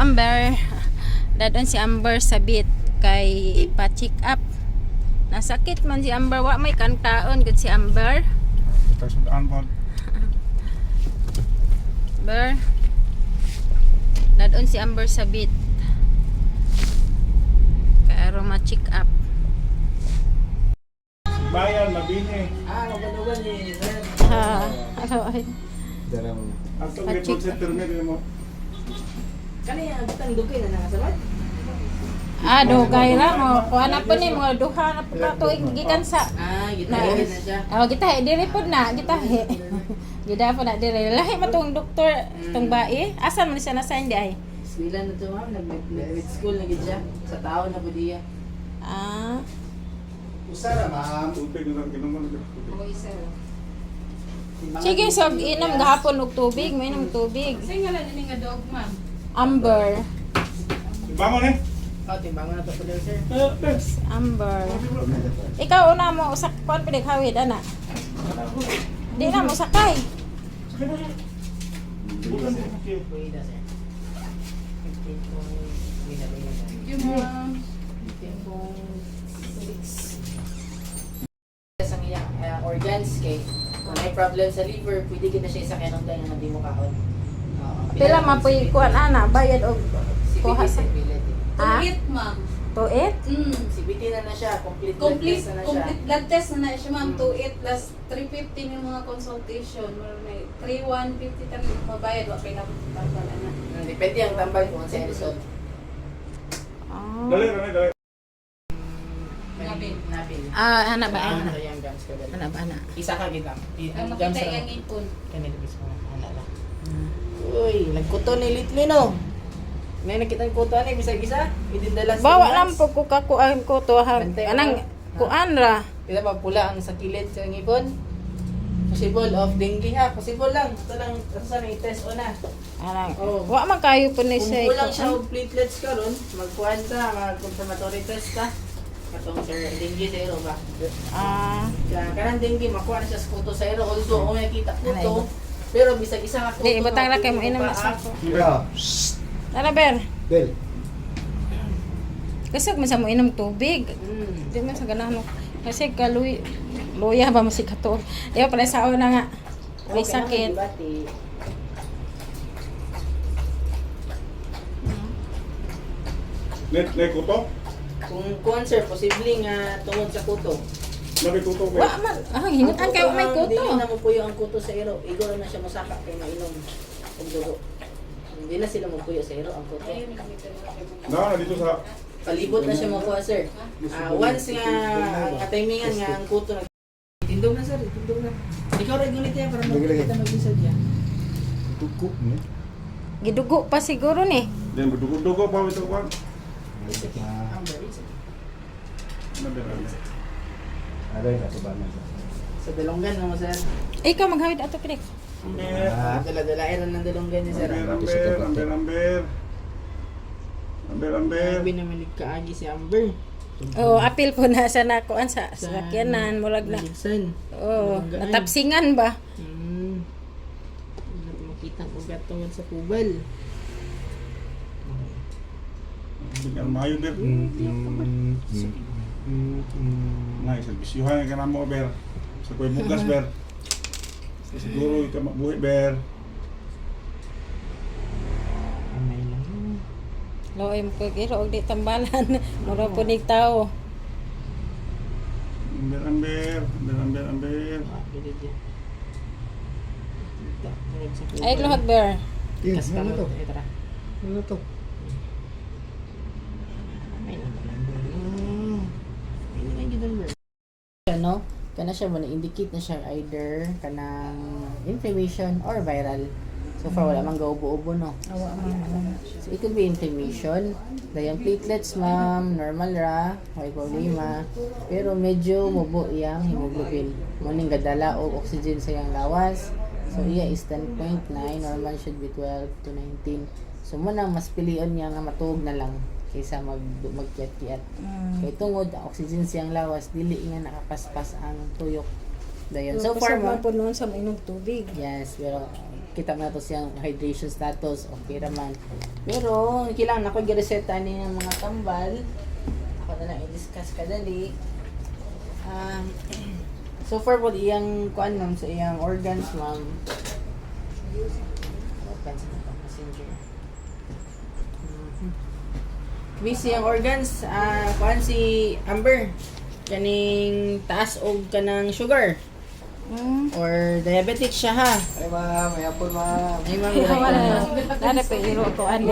Amber. Dadon si Amber sa bit kay pa-check up. Nasakit man si Amber, wa may kantaon gud si Amber. Kita sundaan po. Amber. Dadon si Amber sa bit. Kay aron ma-check up. Bayan, mabini. Mabalugan ni sir. Ano ay? Ato report center nga din mo. Kani ang bitang dugay na nangasalat? Dugay ra mo. Kuha na po ni mga duha na po tuig gikan sa. Gitahin na siya. Gitahe diri pod na, gitahe. Gida po na diri. Lahi man tong doktor tong bae. Asa man siya na-sign di ay? Eskwela na to ma'am, nag-med school na gid siya. Sa taon na po diya. Usara ma'am, tubig na lang kinumon. Sige, so inom gahapon og tubig, may inom tubig. Sige nga din nga dog, ma'am. Amber. Bangon eh. Timbangan na to po sir. Amber. Ikaw una mo usak kon pwede hawid ana. Di na mo sakay. Kuida sir. Thank you, ma'am. Sa iyang organs kay kung may problem sa liver, pwede kita siya isa kanang dahil na di mo kaon. Pila man puy kuan ana bayad og kuha sa. Complete, ma'am. Tuit? CBT na siya, complete Complete, blood test na siya. complete blood test na siya, ma'am. 2.8 plus 350 yung mga consultation. May 3,150 tayo mabayad. Wala kayo napagpapala na. Depende ang tambal kung sa result. Dali, dali. Nabil. Nabil. Ana ba Ano ana? yung gams ko dali. Ana ba ana? Isa ka gid lang. Ang makita yung ipon. Kanila bis mo ana la. Uy, nagkuto ni Litli no. May nakita ko to ani bisag isa. Within the last Bawa 2 lang months. po ko kakuan ko to hang Bantay mo anang na. kuan ra. Kita pa pula ang sa kilid sa ngipon. Possible of dengue ha, possible lang. Ito lang sa na i-test o na. Anang Oh. wa man kayo po ni Kung siya. kulang siya og platelets karon, magkuhan ka, mag-confirmatory test ka. Katong sir, dengue zero ba? Kanang dengue makuha na siya sa kuto sa zero. Although kung nakita kuto, pero bisag isa ka kuto. Di ibutang ra kay mo inom na sa ko. Yeah. Ana ber. Bel. Kasi man sa mo inom tubig. Di man sa ganahan. Kasi kaluy luya ba masig kato. Di ba pala sa una nga. May sakit. Net kuto. Kung kuhan sir, posible nga tungod sa kuto. Nabi kuto ko. Wa man. Hingutan kayo may Hindi kuto. na mo puyo ang kuto sa ero. Igo na siya masaka kay mainom. Ang dugo. Hindi na sila mapuyo sa ero ang kuto. Na dito sa Palibot na siya makuha sir. Once nga ang katimingan nga ang kuto nag tindog na sir, tindog na. Ikaw rin gunit yan para makikita mag-isad yan. tukuk ni. Gidugo pa siguro ni. Dan berdugo-dugo pa ito kan. Amber, Ada yang satu banyak. sa dalonggan mo sir. Ikaw maghawid ato kini. Dala-dala ng dalonggan niya sir. Amber. Sabi naman nagkaagi si Amber. Oh, apil po na sa nakuan sa sakyanan murag na. Maligsan. Oh, natapsingan ba? Makita ko ugat tungod sa kubal. Dengan mayu ber. Nah, serbisyuhan ka na mo ber. Sa kuy mugas ber. Siguro ito mabuhi ber. Amay lang. Loy mo ko giro og di tambalan. Mura po nig tao. Amber. Pwede dyan. Tungod sa kubal. Ay lohag ber. Kas ka mo. Tara. Ano to? Amay lang. Pwede lang yun Amber. Ano? Kana siya mo na-indicate na siya either kanang inflammation or viral. So far, wala mang gaubo-ubo, no? So, it could be inflammation. Dahil platelets, ma'am, normal ra, may problema. Pero medyo mubo iyang hemoglobin. Muning gadala o oxygen sa iyang lawas. So, iya is 10.9. Normal should be 12 to 19. So, muna mas pilion niya nga matuog na lang kaysa magkiat-kiat. Kaya tungod, oxygen siyang lawas, dili nga nakapaspas ang tuyok. Dayon. So far, mo mo, po noon sa mainom tubig. yes, pero kita man to siyang hydration status, okay raman. Pero kailangan ako gi-reseta ni ng mga tambal. Ako na lang i-discuss kadali. So far po iyang kuan ma'am sa iyang organs ma'am. Open sa passenger. Busy ang organs, kuan si Amber. Kaning taas og kanang sugar. Or diabetic siya ha. Ay ma'am, may apple ma'am. Ay ma'am, Dada pa iro ko ay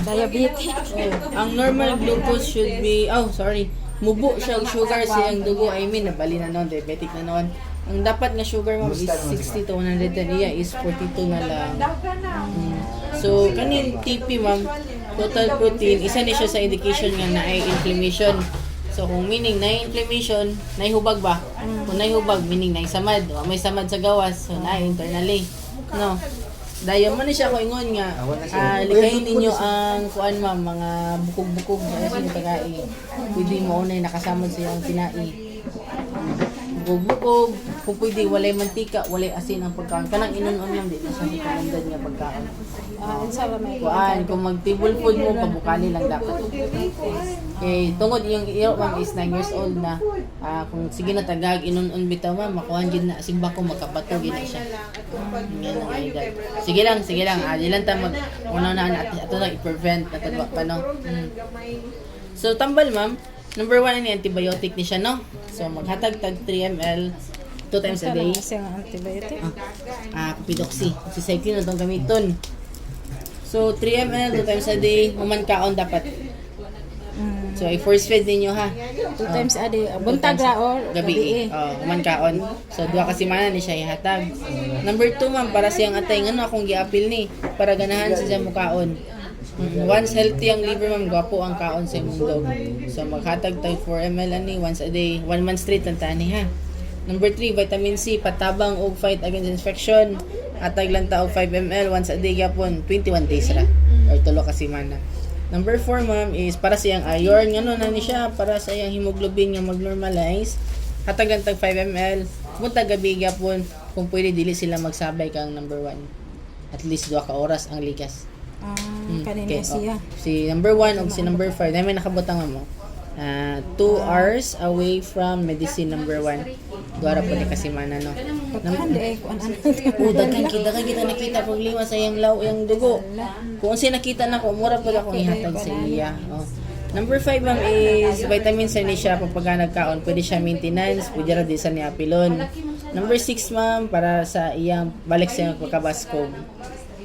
diabetic. ang normal glucose should be, mubo siya og sugar siyang dugo. I mean, nabali na noon, diabetic na noon. Ang dapat nga sugar ma'am is 60 to 100 and iya is 42 na lang. So, kanin TP ma'am, total protein, isa ni siya sa indication nga na ay inflammation. So, kung meaning na inflammation, naihubag ba? Kung naihubag, meaning na samad. O, may samad sa gawas, so na internally. No. Dahil man ni siya ko ingon nga, likayin ninyo ang kuan ma'am, mga bukog-bukog na siya tagai. Pwede mo unay nakasamad sa iyong tinai. Bukog-bukog, kung pwede, walay mantika, walay asin ang pagkaon. Kanang inon-on lang, di na siya recommended nga pagkaon. Kuan, kung mag-table food mo, pabukali lang dapat. Okay, tungod yung iyo ma'am is 9 years old na. Kung sige na tagag, inon-on bitaw ma'am, makuhan din na simba ko, magkabato, gina siya. Yan ang edad. Sige lang. Di lang ta una na ato na i-prevent na tadwa pa no. So tambal ma'am, number 1 ni antibiotic ni siya no. So maghatag tag 3 ml 2 times a day. Sa antibiotic. Pidoxy. Si cyclin na itong gamiton. So 3 ml 2 times a day, human kaon dapat. So i-force feed ninyo ha. 2 times a day. Buntag ra or Gabi. Human kaon. So duha ka semana ni siya ihatag. Number 2 ma'am, para siyang atay ngano akong giapil ni para ganahan siya mo kaon. Once healthy ang liver ma'am, gwapo ang kaon sa mundo. So maghatag tag 4 ml ani once a day, 1 month straight ang tani ha. Number 3, vitamin C, patabang og fight against infection. Atag lang ta og 5 ml once a day gyapon, 21 days ra or tulo ka semana. Number 4 ma'am is para sa iyang iron, ngano na ni siya para sa iyang hemoglobin nga mag-normalize. Hatagan tag 5 ml, munta gabi gyapon, kung pwede dili sila magsabay kang number 1. At least 2 ka oras ang likas. Kanina siya. Si number 1 ug si number 5, dahil may nakabutang mo. 2 hours away from medicine number 1. Duara po ni kasimana no. Daghan kita nakita problema sa iyang iyang dugo. Kung si nakita na ko, mura pa akong ihatag sa iya. Number 5 ma'am is vitamin C ni siya pag nagkaon, pwede siya maintenance, pwede ra di sa ni apilon. Number 6 ma'am para sa iyang balik sa iyang pagkabaskog.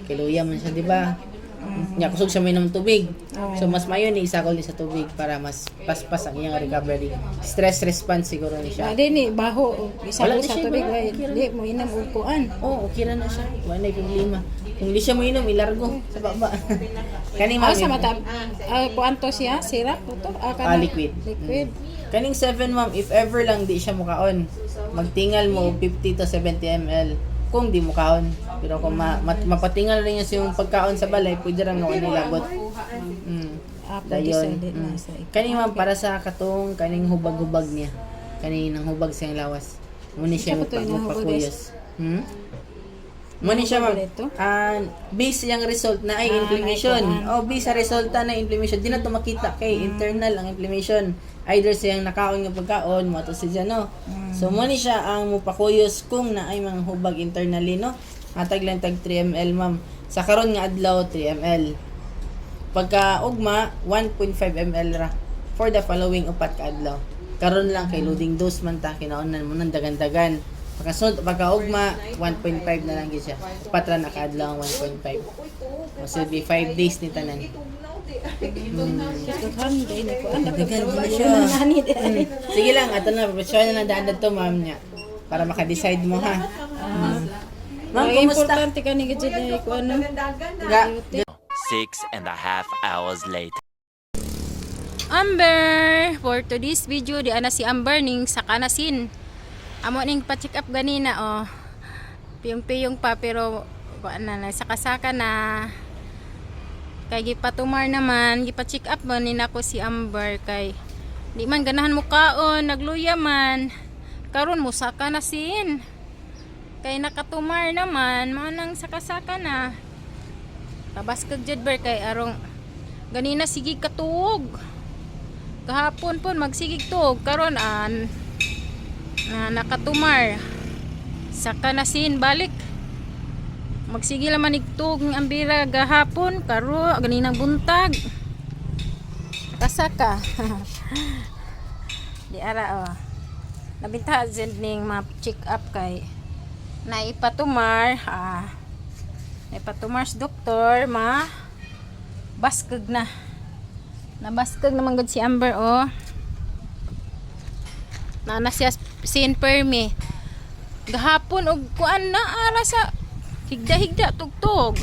Kiluya man siya, di ba? Nya kusog siya minom tubig. So mas mayo ni isakol ni sa tubig para mas paspas ang iyang recovery. Stress response siguro ni siya. Ni baho isa Wala ko di sa siya, tubig wala. di mo inam og kuan. Okay na siya. Wala na problema. Kung di siya mo inom, ilargo sa baba. Kaning Sa mata kuan to siya, syrup to. Liquid. Liquid. Kaning 7 ma'am, if ever lang di siya mukaon, magtingal mo 50 to 70 ml kung di mukaon. Pero kung mapatingal rin niya yung pagkaon sa balay, pwede rin mo nilabot. Dayon. Kaning ma'am, para sa katong kaning hubag-hubag niya. Kaning nang hubag siyang lawas. Muna siya magpakuyos. Muna siya ma'am. Base yung result na ay inflammation. Base sa resulta na inflammation. Di na ito makita kay internal ang inflammation. Either siyang nakaon ng pagkaon, mo to siya no. So muna siya ang mupakuyos kung na ay mga hubag internally no. Hatag lang tag 3 ml ma'am. Sa karon nga adlaw 3 ml. Pagka ugma 1.5 ml ra for the following upat ka adlaw. Karon lang kay loading dose man ta kinaunan mo nang dagan-dagan. Pagka ugma 1.5 na lang gyud siya. Upat ra na ka adlaw ang 1.5. So be 5 days ni tanan. Sige lang, ato na professional na daan to ma'am niya para maka-decide mo ha. Ma'am, kumusta? Importante ka ni gid ko ano. 6.5 hours later. Amber, for today's video di ana si Amber ning sa kanasin. Amo ning pa-check up ganina Piyong-piyong pa pero kuan na saka-saka na. Kay gipatumar naman, gipa-check up man ni nako si Amber kay di man ganahan mo kaon, nagluya man. Karon mo saka na sin. Kay nakatumar naman, manang saka-saka na. Tabas kag jud ber kay arong ganina sige katuog. Kahapon pon magsigig tuog karon nakatumar. Saka na sin balik. Magsige laman igtuog ng ambira gahapon karo ganinang buntag. Kasaka. Di ara nabinta jud ning ma-check up kay naipatumar naipatumar sa doktor baskag na nabaskag naman gud si Amber na siya sin permi gahapon og kuan na ara sa higda tugtog.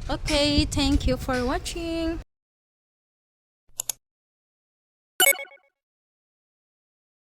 Okay, thank you for watching.